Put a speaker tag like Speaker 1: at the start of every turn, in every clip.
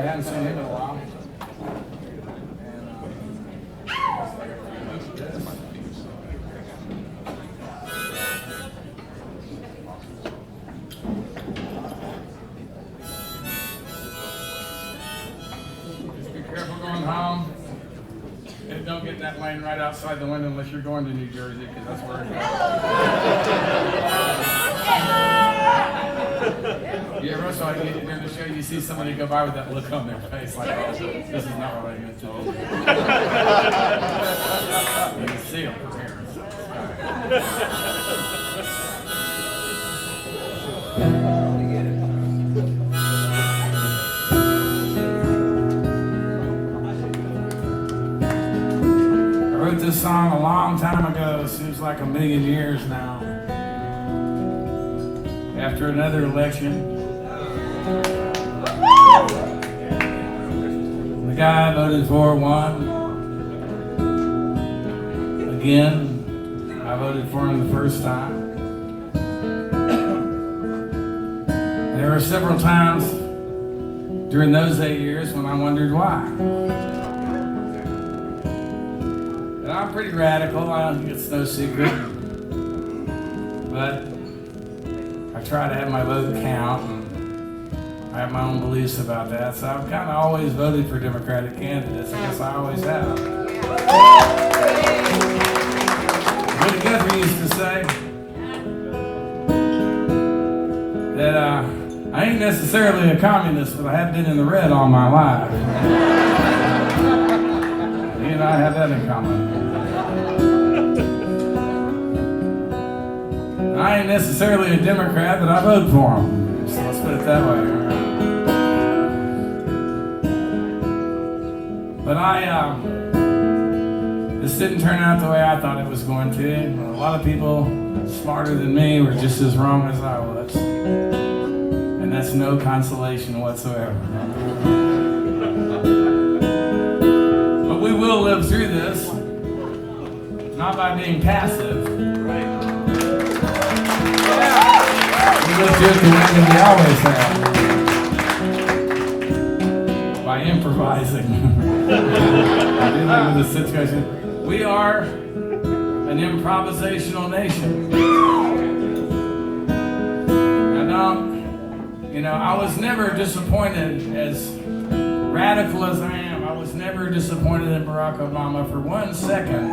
Speaker 1: haven't seen him in a while. Just be careful going home. And don't get in that lane right outside the window unless you're going to New Jersey, because that's where it goes. Yeah, Russell, I get there to show you see somebody go by with that look on their face, like, oh, this is not what I meant to do. You can see them from here. I wrote this song a long time ago, seems like a million years now. After another election, the guy I voted for won. Again, I voted for him the first time. And there were several times during those 8 years when I wondered why. And I'm pretty radical, it's no secret. But I try to have my vote count, and I have my own beliefs about that. So I've kind of always voted for Democratic candidates. I guess I always have. Woody Guthrie used to say that I ain't necessarily a communist, but I have been in the red all my life. He and I have that in common. I ain't necessarily a Democrat, but I vote for him. So let's put it that way. But this didn't turn out the way I thought it was going to. A lot of people smarter than me were just as wrong as I was. And that's no consolation whatsoever. But we will live through this, not by being passive. We live through it the way that we always have. By improvising. Dealing with the situation. We are an improvisational nation. And I was never disappointed, as radical as I am, I was never disappointed in Barack Obama for 1 second.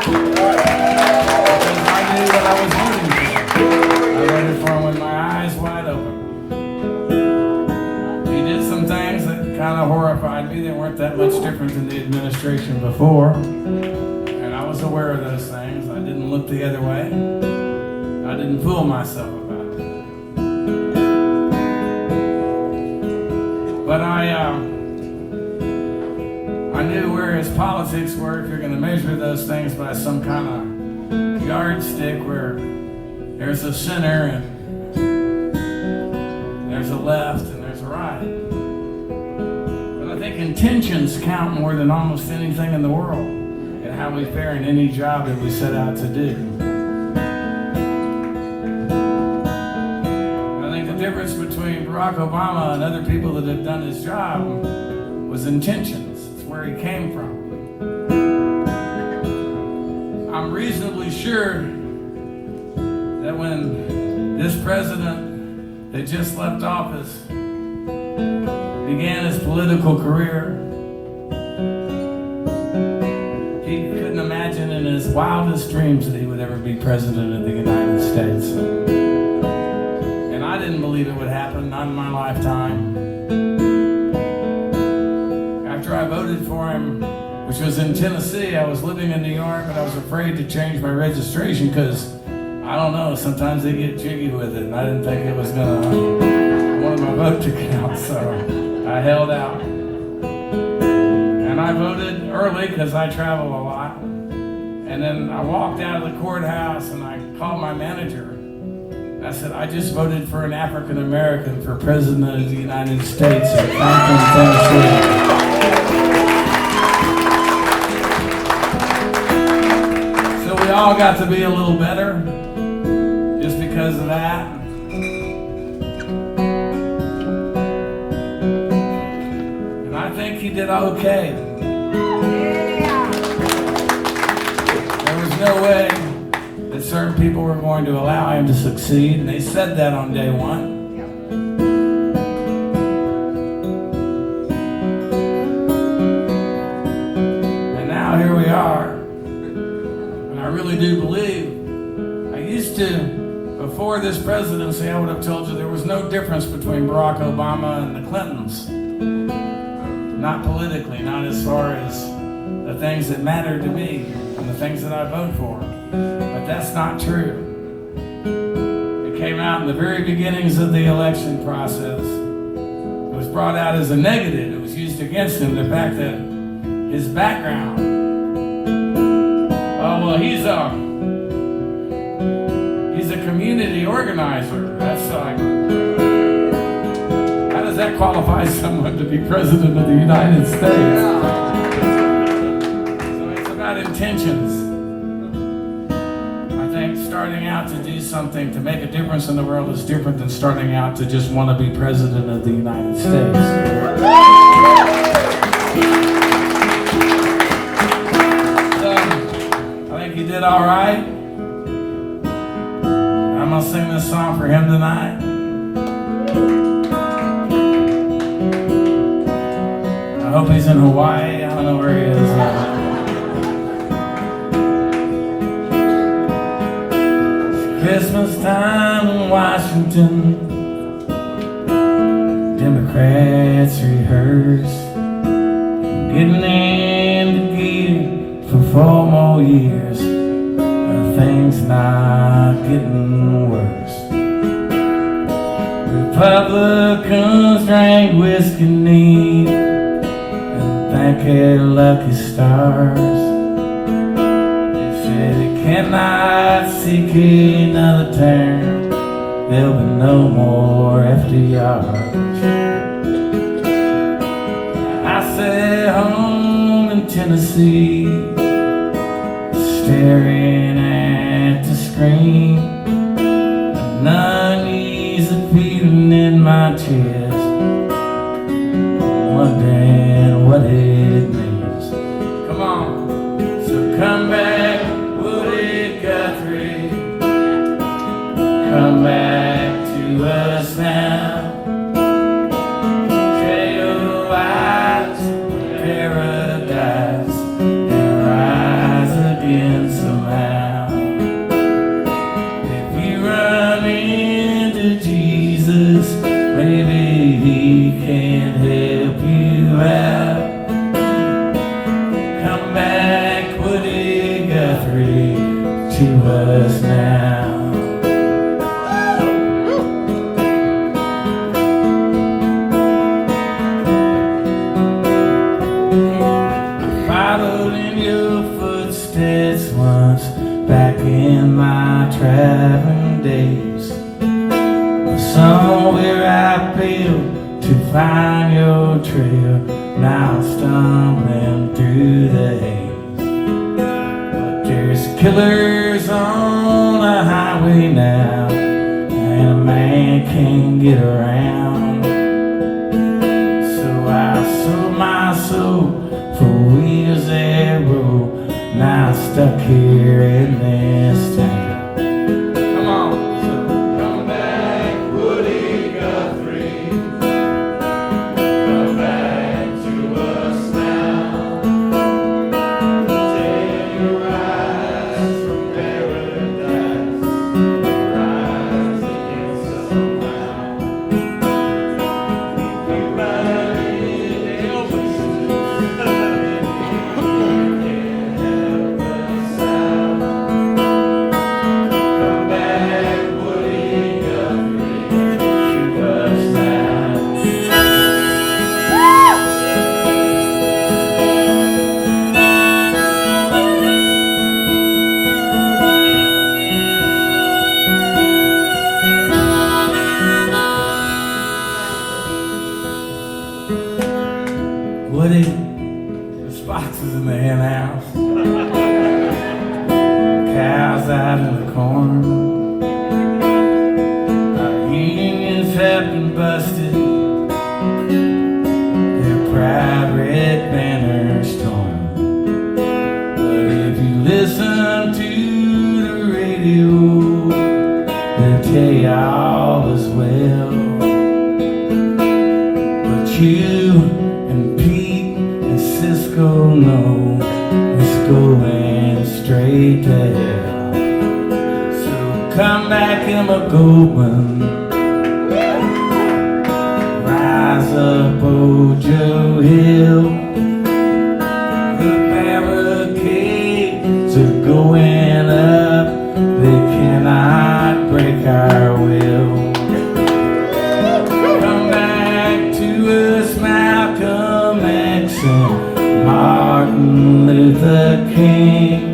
Speaker 1: Because I knew what I was voting for. I voted for him with my eyes wide open. He did some things that kind of horrified me. They weren't that much different than the administration before. And I was aware of those things. I didn't look the other way. I didn't fool myself about it. But I knew where his politics were. If you're going to measure those things by some kind of yardstick where there's a center and there's a left and there's a right. But I think intentions count more than almost anything in the world and how we fare in any job that we set out to do. I think the difference between Barack Obama and other people that have done his job was intentions. It's where he came from. I'm reasonably sure that when this president that just left office began his political career, he couldn't imagine in his wildest dreams that he would ever be president of the United States. And I didn't believe it would happen, not in my lifetime. After I voted for him, which was in Tennessee, I was living in New York, but I was afraid to change my registration because, I don't know, sometimes they get jiggy with it, and I didn't think it was going to, I wanted my vote to count, so I held out. And I voted early because I travel a lot. And then I walked out of the courthouse and I called my manager. I said, I just voted for an African American for President of the United States in Franklin, Tennessee. We all got to be a little better just because of that. did okay. There was no way that certain people were going to allow him to succeed, and they said that on day one. And now here we are. And I really do believe, I used to, before this presidency, I would have told you there was no difference between Barack Obama and the Clintons. Not politically, not as far as the things that matter to me and the things that I vote for. But that's not true. It came out in the very beginnings of the election process. It was brought out as a negative. It was used against him, the fact that his background. Oh, well, he's a community organizer. That's like, how does that qualify someone to be president of the United States? So it's about intentions. I think starting out to do something to make a difference in the world is different than starting out to just want to be president of the United States. So I think he did all right. I'm gonna sing this song for him tonight. I hope he's in Hawaii. I don't know where he is. It's Christmas time in Washington. Democrats rehearse, getting into gear for 4 more years. Things not getting worse. Republicans drank whiskey neat and thank their lucky stars. They said it cannot seek another term. There'll be no more FDRs. I sat home in Tennessee, staring at the screen, an uneasy feeling in my chest, wondering what it means. Come on, so come back, Woody Guthrie, come back to us now. Tell your eyes paradise and rise again somehow. If you run into Jesus, maybe he can help you out. Come back, Woody Guthrie, to us now. Followed in your footsteps once, back in my traveling days. Somewhere I failed to find your trail, now stumbling through the haze. But there's killers on the highway now, and a man can't get around. So I sold my soul for wheels that roll, now stuck here in this town. Come on, so come back, Woody Guthrie, come back to us now. Take your rise from paradise, rise again somehow. If you run into Elvis, Woody, there's foxes in the hen house, cows out in the corn. Our unions have been busted, their pride red go no, it's going straight to hell. So come back, Emma Goldman, rise up, Joe Hill. The barricades are going up, they cannot break our will. Come back to us, Malcolm X and Martin Luther King.